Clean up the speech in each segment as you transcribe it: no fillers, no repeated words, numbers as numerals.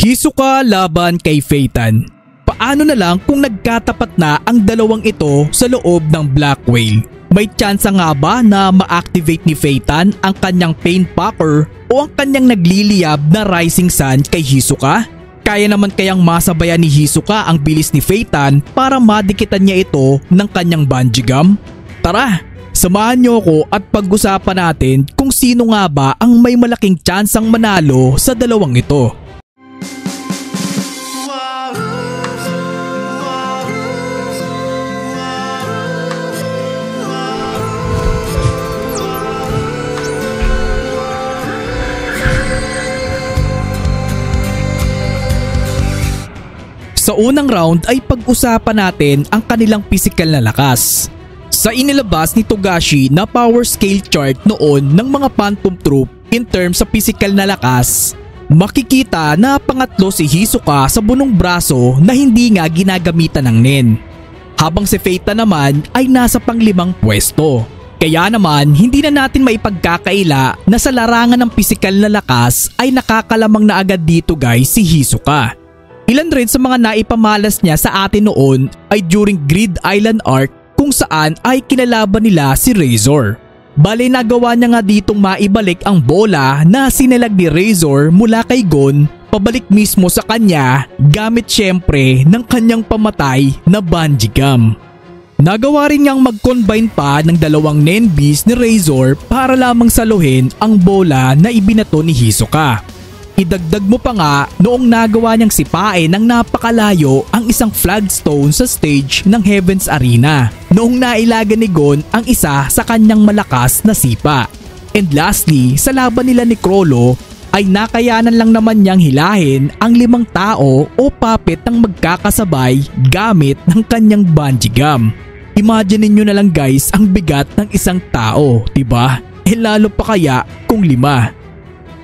Hisoka laban kay Phaeton. Paano na lang kung nagkatapat na ang dalawang ito sa loob ng Black Whale? May tsansa nga ba na ma-activate ni Phaeton ang kanyang Painpacker o ang kanyang nagliliyab na Rising Sun kay Hisoka? Kaya naman kayang masabayan ni Hisoka ang bilis ni Phaeton para madikitan niya ito ng kanyang bungee gum? Tara, samahan niyo ako at pag-usapan natin kung sino nga ba ang may malaking tsansang manalo sa dalawang ito. Sa unang round ay pag-usapan natin ang kanilang physical na lakas. Sa inilabas ni Togashi na power scale chart noon ng mga Phantom Troop in terms sa physical na lakas, makikita na pangatlo si Hisoka sa bunong braso na hindi nga ginagamitan ng Nen. Habang si Phaeton naman ay nasa panglimang pwesto. Kaya naman hindi na natin maipagkakaila na sa larangan ng physical na lakas ay nakakalamang na agad dito guys si Hisoka. Ilan rin sa mga naipamalas niya sa atin noon ay during Grid Island arc kung saan ay kinalaban nila si Razor. Bale nagawa niya nga ditong maibalik ang bola na sinalag ni Razor mula kay Gon pabalik mismo sa kanya gamit syempre ng kanyang pamatay na bungee gum. Nagawa rin niyang mag-combine pa ng dalawang Nenbis ni Razor para lamang saluhin ang bola na ibinato ni Hisoka. Idagdag mo pa nga noong nagawa niyang sipain ng napakalayo ang isang flagstone sa stage ng Heaven's Arena noong nailaga ni Gon ang isa sa kanyang malakas na sipa. And lastly, sa laban nila ni Chrollo ay nakayanan lang naman niyang hilahin ang 5 tao o puppet ng magkakasabay gamit ng kanyang bungee gum. Imagine niyo na lang guys ang bigat ng isang tao, diba? Lalo pa kaya kung 5.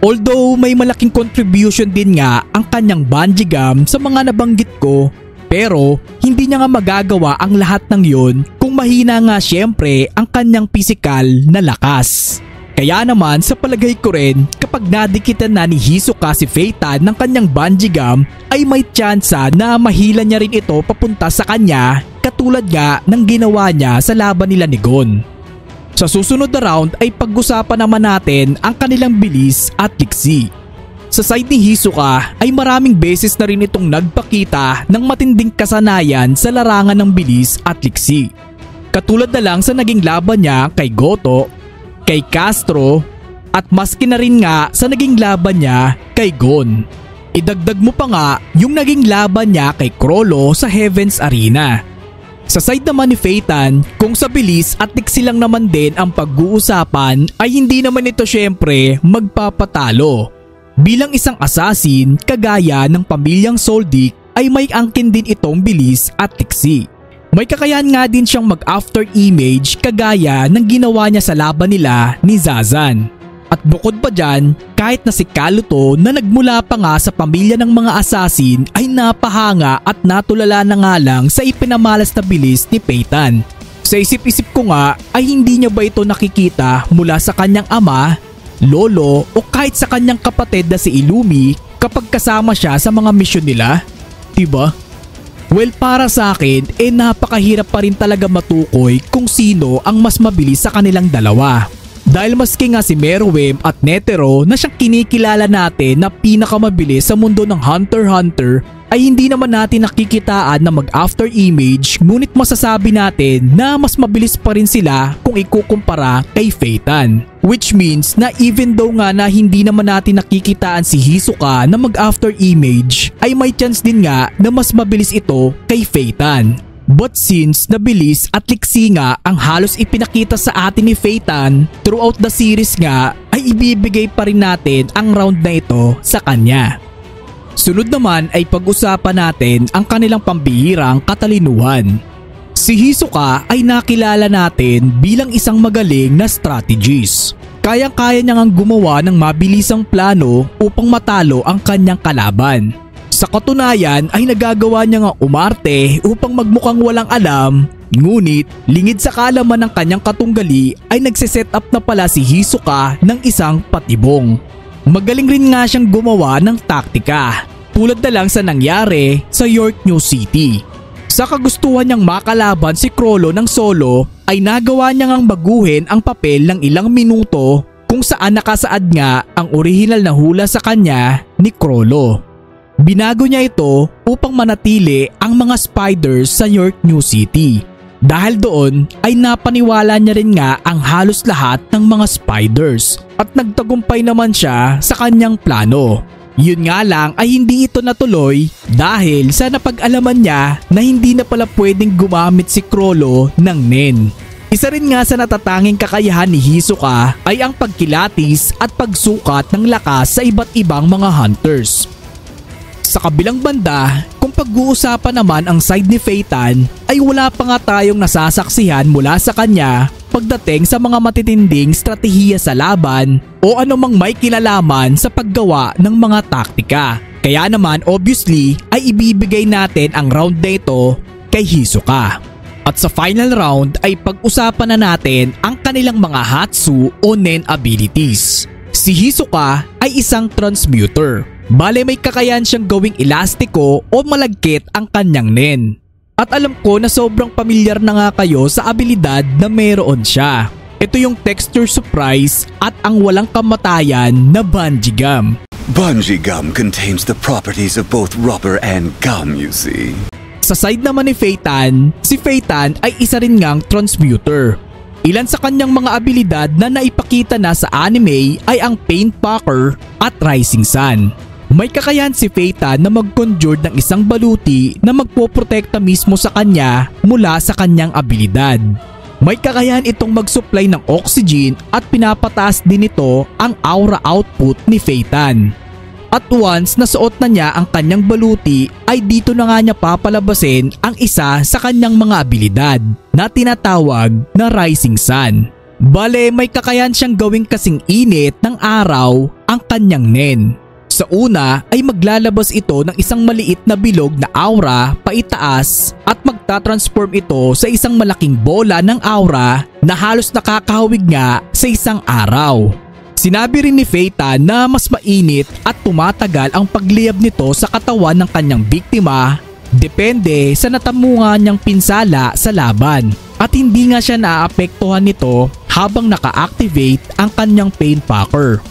Although may malaking contribution din nga ang kanyang bungee gum sa mga nabanggit ko, pero hindi niya nga magagawa ang lahat ng yon kung mahina nga syempre ang kanyang pisikal na lakas. Kaya naman sa palagay ko rin kapag nadikitan na ni Hisoka si Phaeton ng kanyang bungee gum ay may tsansa na mahila niya rin ito papunta sa kanya katulad nga ng ginawa niya sa laban nila ni Gon. Sa susunod na round ay pag-usapan naman natin ang kanilang bilis at liksi. Sa side ni Hisoka ay maraming beses na rin itong nagpakita ng matinding kasanayan sa larangan ng bilis at liksi. Katulad na lang sa naging laban niya kay Goto, kay Castro at maski na rin nga sa naging laban niya kay Gon. Idagdag mo pa nga yung naging laban niya kay Chrollo sa Heaven's Arena. Sa side naman ni Phaeton, kung sa bilis at liksi lang naman din ang pag-uusapan ay hindi naman ito syempre magpapatalo. Bilang isang assassin kagaya ng pamilyang Soldic ay may angkin din itong bilis at liksi. May kakayahan nga din siyang mag-after image kagaya ng ginawa niya sa laban nila ni Zazan. At bukod pa dyan, kahit na si Kaluto na nagmula pa nga sa pamilya ng mga assassin ay napahanga at natulala na nga lang sa ipinamalas na bilis ni Phaeton. Sa isip-isip ko nga ay hindi niya ba ito nakikita mula sa kanyang ama, lolo o kahit sa kanyang kapatid na si Illumi kapag kasama siya sa mga misyon nila? Diba? Well para sa akin napakahirap pa rin talaga matukoy kung sino ang mas mabilis sa kanilang dalawa. Dahil maski nga si Meruem at Netero na siyang kinikilala natin na pinakamabilis sa mundo ng Hunter x Hunter ay hindi naman natin nakikitaan na mag-after image, ngunit masasabi natin na mas mabilis pa rin sila kung ikukumpara kay Phaeton. Which means na even though nga na hindi naman natin nakikitaan si Hisoka na mag-after image ay may chance din nga na mas mabilis ito kay Phaeton. But since nabilis at liksi nga ang halos ipinakita sa atin ni Phaeton throughout the series nga ay ibibigay pa rin natin ang round na ito sa kanya. Sunod naman ay pag-usapan natin ang kanilang pambihirang katalinuhan. Si Hisoka ay nakilala natin bilang isang magaling na strategist. Kayang-kaya niya ngang gumawa ng mabilisang plano upang matalo ang kanyang kalaban. Sa katunayan ay nagagawa niya nga umarte upang magmukhang walang alam, ngunit lingid sa kaalaman ng kanyang katunggali ay nagsiset up na pala si Hisoka ng isang patibong. Magaling rin nga siyang gumawa ng taktika. tulad na lang sa nangyari sa York New City. Sa kagustuhan niyang makalaban si Chrollo ng solo ay nagawa niya ngang baguhin ang papel ng ilang minuto kung saan nakasaad nga ang orihinal na hula sa kanya ni Chrollo. Binago niya ito upang manatili ang mga spiders sa York New City. Dahil doon ay napaniwala niya rin nga ang halos lahat ng mga spiders at nagtagumpay naman siya sa kanyang plano. Yun nga lang ay hindi ito natuloy dahil sa napag-alaman niya na hindi na pala pwedeng gumamit si Chrollo ng Nen. Isa rin nga sa natatanging kakayahan ni Hisoka ay ang pagkilatis at pagsukat ng lakas sa iba't ibang mga hunters. Sa kabilang banda, kung pag-uusapan naman ang side ni Phaeton ay wala pa nga tayong nasasaksihan mula sa kanya pagdating sa mga matitinding stratehiya sa laban o anumang may kinalaman sa paggawa ng mga taktika. Kaya naman obviously ay ibibigay natin ang round na ito kay Hisoka. At sa final round ay pag-usapan na natin ang kanilang mga Hatsu o Nen abilities. Si Hisoka ay isang transmuter. Bale may kakayahan siyang gawing elastiko o malagkit ang kanyang Nen. At alam ko na sobrang pamilyar na nga kayo sa abilidad na meron siya. Ito yung texture surprise at ang walang kamatayan na bungee gum. Bungee gum contains the properties of both rubber and gum, you see. Sa side naman ni Phaeton, si Phaeton ay isa rin ngang transmuter. Ilan sa kanyang mga abilidad na naipakita na sa anime ay ang Painpacker at Rising Sun. May kakayahan si Phaeton na mag-conjure ng isang baluti na magpoprotekta mismo sa kanya mula sa kanyang abilidad. May kakayahan itong mag-supply ng oxygen at pinapataas din ito ang aura output ni Phaeton. At once nasuot na niya ang kanyang baluti ay dito na nga niya papalabasin ang isa sa kanyang mga abilidad na tinatawag na Rising Sun. Bale may kakayahan siyang gawing kasing init ng araw ang kanyang Nen. Sa una ay maglalabas ito ng isang maliit na bilog na aura paitaas at magtatransform ito sa isang malaking bola ng aura na halos nakakahawig nga sa isang araw. Sinabi rin ni Phaeton na mas mainit at tumatagal ang pagliyab nito sa katawan ng kanyang biktima depende sa natamungan niyang pinsala sa laban at hindi nga siya naaapektuhan nito habang naka-activate ang kanyang Painpacker.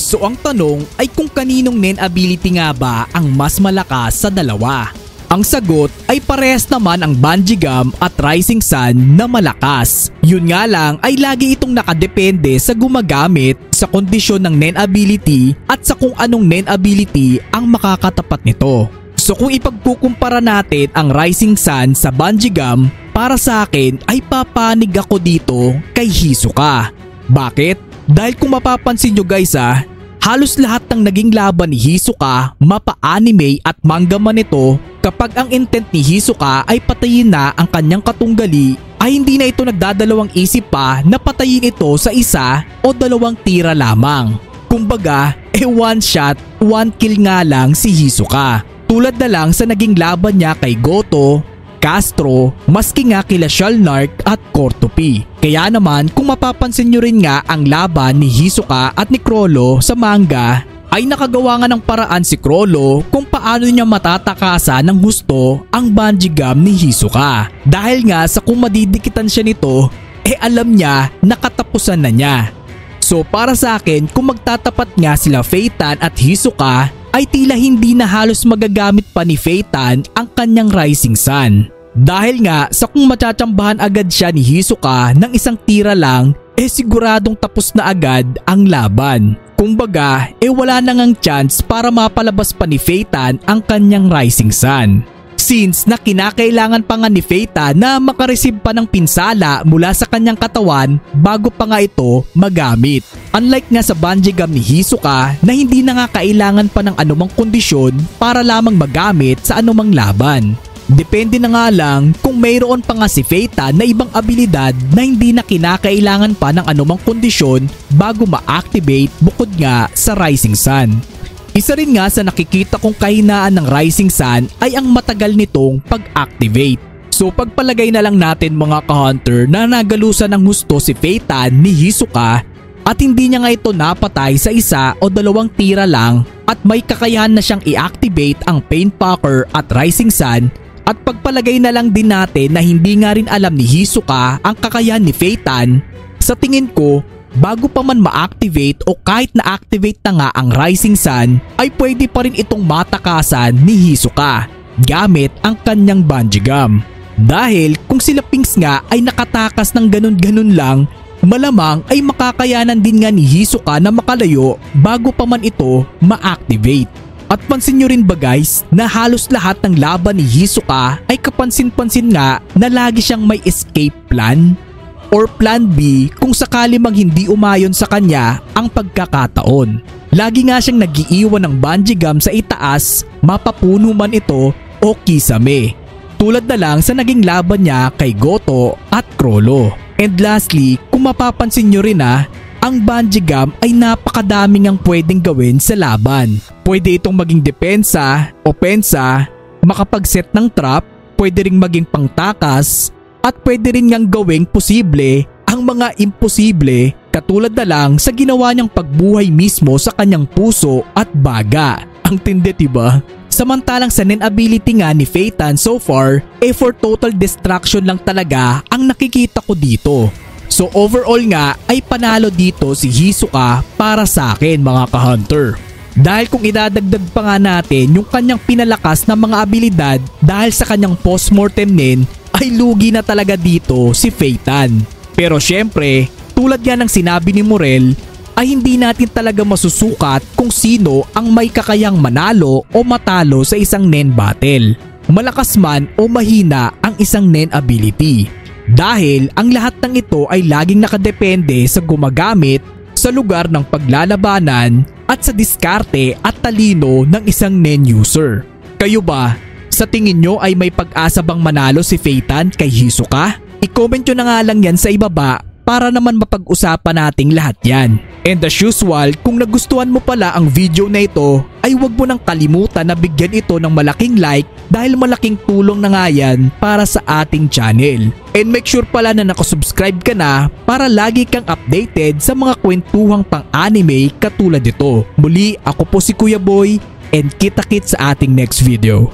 So ang tanong ay kung kaninong Nen ability nga ba ang mas malakas sa dalawa? Ang sagot ay parehas naman ang Bungee Gum at Rising Sun na malakas. Yun nga lang ay lagi itong nakadepende sa gumagamit sa kondisyon ng Nen ability at sa kung anong Nen ability ang makakatapat nito. So kung ipagkukumpara natin ang Rising Sun sa Bungee Gum, para sa akin ay papanig ako dito kay Hisoka. Bakit? Dahil kung mapapansin nyo guys halos lahat ng naging laban ni Hisoka, mapa-anime at manga man ito, kapag ang intent ni Hisoka ay patayin na ang kanyang katunggali, ay hindi na ito nagdadalawang isip pa na patayin ito sa isa o dalawang tira lamang. Kumbaga, one shot, one kill nga lang si Hisoka. Tulad na lang sa naging laban niya kay Goto, Castro, maski nga kila Shalnark at Cortopi. Kaya naman kung mapapansin nyo rin nga ang laban ni Hisoka at ni Chrollo sa manga ay nakagawa nga ng paraan si Chrollo kung paano niya matatakasan ng husto ang Bungee Gum ni Hisoka. Dahil nga sa kung madidikitan siya nito, alam niya nakatapusan na niya. So para sa akin kung magtatapat nga sila Phaeton at Hisoka ay tila hindi na halos magagamit pa ni Phaeton ang kanyang Rising Sun. Dahil nga sa kung matsatsambahan agad siya ni Hisoka ng isang tira lang, siguradong tapos na agad ang laban. Kumbaga, wala na ngang chance para mapalabas pa ni Phaeton ang kanyang Rising Sun. Since na kinakailangan pa nga ni Phaeton na makareceive pa ng pinsala mula sa kanyang katawan bago pa nga ito magamit. Unlike nga sa Bungee Gum ni Hisoka na hindi na nga kailangan pa ng anumang kondisyon para lamang magamit sa anumang laban. Depende na nga lang kung mayroon pa nga si Phaeton na ibang abilidad na hindi na kinakailangan pa ng anumang kondisyon bago ma-activate bukod nga sa Rising Sun. Isa rin nga sa nakikita kong kahinaan ng Rising Sun ay ang matagal nitong pag-activate. So pagpalagay na lang natin mga ka-hunter na nagalusan ng husto si Phaeton ni Hisoka at hindi niya nga ito napatay sa isa o dalawang tira lang at may kakayahan na siyang i-activate ang Painpacker at Rising Sun, at pagpalagay na lang din natin na hindi nga rin alam ni Hisoka ang kakayahan ni Phaeton, sa tingin ko bago pa man ma-activate o kahit na-activate na nga ang Rising Sun ay pwede pa rin itong matakasan ni Hisoka gamit ang kanyang bungee gum. Dahil kung sila Pinks nga ay nakatakas ng ganun-ganun lang, malamang ay makakayanan din nga ni Hisoka na makalayo bago pa man ito ma-activate. At pansin nyo rin ba guys na halos lahat ng laban ni Hisoka ay kapansin-pansin nga na lagi siyang may escape plan or plan B kung sakali mang hindi umayon sa kanya ang pagkakataon. Lagi nga siyang nag-iiwan ng bungee gum sa itaas, mapapuno man ito o kisame. Tulad na lang sa naging laban niya kay Goto at Chrollo. And lastly, kung mapapansin nyo rin ang bungee gum ay napakadaming ang pwedeng gawin sa laban. Pwede itong maging depensa, opensa, makapag-set ng trap, pwede ring maging pangtakas, at pwede rin niyang gawing posible ang mga imposible, katulad na lang sa ginawa niyang pagbuhay mismo sa kanyang puso at baga. Ang tindi diba? Samantalang sa Nen ability nga ni Phaeton so far, for total destruction lang talaga ang nakikita ko dito. So overall nga ay panalo dito si Hisoka para sa akin mga ka-hunter. Dahil kung idadagdag pa nga natin yung kanyang pinalakas na mga abilidad dahil sa kanyang postmortem Nen, ay lugi na talaga dito si Phaeton. Pero syempre, tulad nga ng sinabi ni Morel, ay hindi natin talaga masusukat kung sino ang may kakayang manalo o matalo sa isang Nen battle. Malakas man o mahina ang isang Nen ability. Dahil ang lahat ng ito ay laging nakadepende sa gumagamit, sa lugar ng paglalabanan at sa diskarte at talino ng isang Nen user. Kayo ba? Sa tingin nyo ay may pag-asa bang manalo si Phaeton kay Hisoka? I-comment nyo na nga lang yan sa ibaba para naman mapag-usapan nating lahat yan. And as usual, kung nagustuhan mo pala ang video na ito, ay huwag mo nang kalimutan na bigyan ito ng malaking like dahil malaking tulong na nga yan para sa ating channel. And make sure pala na nakasubscribe ka na para lagi kang updated sa mga kwentuhang pang-anime katulad ito. Muli, ako po si Kuya Boy and kita-kits sa ating next video.